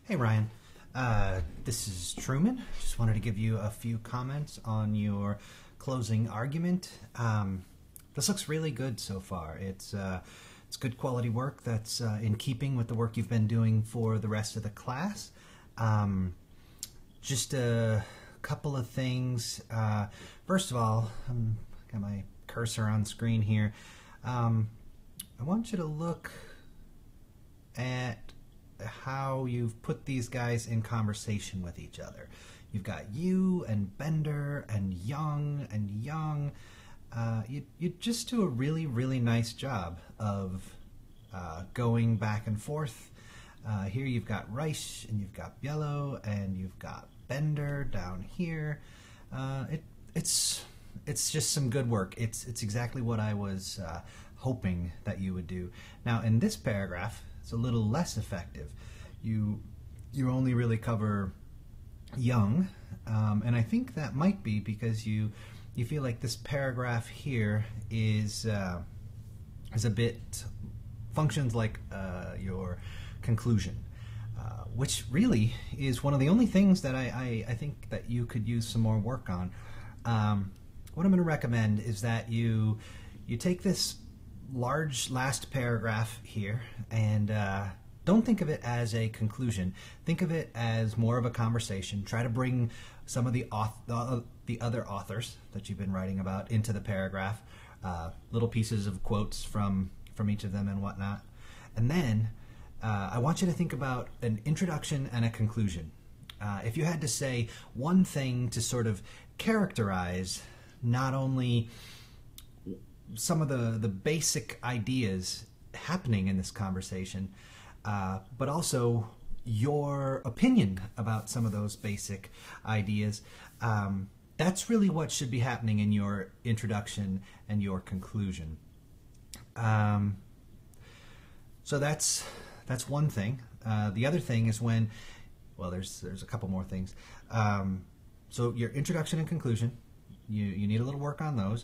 Hey Ryan, this is Truman. Just wanted to give you a few comments on your closing argument. This looks really good so far. It's good quality work that's in keeping with the work you've been doing for the rest of the class. Just a couple of things. First of all, got my cursor on screen here. I want you to look at how you've put these guys in conversation with each other. You've got you and Bender and Young and Young. You just do a really nice job of going back and forth. Here you've got Reich and you've got Bielo and you've got Bender down here. It's just some good work. It's exactly what I was hoping that you would do. Now in this paragraph, it's a little less effective. You only really cover Young, and I think that might be because you feel like this paragraph here is a bit functions like your conclusion, which really is one of the only things that I think that you could use some more work on. What I'm going to recommend is that you take this large last paragraph here and don't think of it as a conclusion. Think of it as more of a conversation. Try to bring some of the other authors that you've been writing about into the paragraph, little pieces of quotes from each of them and whatnot. And then I want you to think about an introduction and a conclusion. If you had to say one thing to sort of characterize not only some of the basic ideas happening in this conversation, but also your opinion about some of those basic ideas. That's really what should be happening in your introduction and your conclusion. So that's one thing. The other thing is when, well, there's a couple more things. So your introduction and conclusion, you need a little work on those.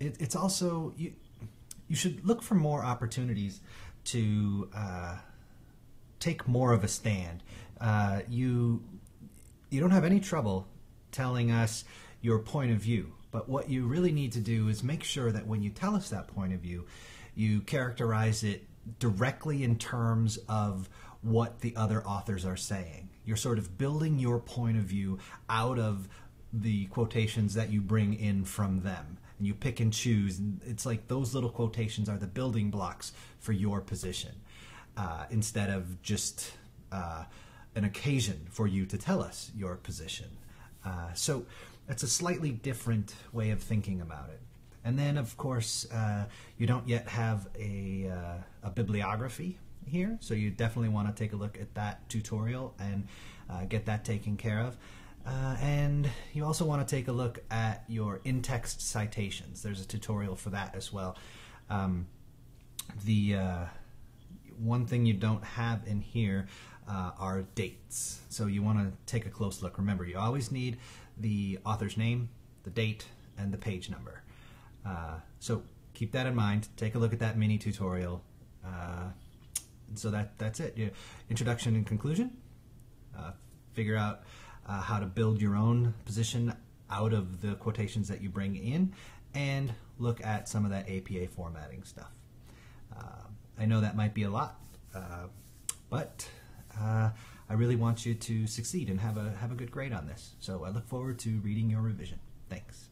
It's also you should look for more opportunities to take more of a stand. You don't have any trouble telling us your point of view, but what you really need to do is make sure that when you tell us that point of view, you characterize it directly in terms of what the other authors are saying. You're sort of building your point of view out of the quotations that you bring in from them, and you pick and choose, and it's like those little quotations are the building blocks for your position, instead of just an occasion for you to tell us your position. So it's a slightly different way of thinking about it. And then of course you don't yet have a bibliography here, so you definitely want to take a look at that tutorial and get that taken care of. And you also want to take a look at your in-text citations. There's a tutorial for that as well. The one thing you don't have in here are dates. So you want to take a close look. Remember, you always need the author's name, the date, and the page number. So keep that in mind. Take a look at that mini tutorial. So that's it. Introduction and conclusion. Figure out how to build your own position out of the quotations that you bring in, and look at some of that APA formatting stuff. I know that might be a lot, but I really want you to succeed and have a good grade on this. So I look forward to reading your revision. Thanks.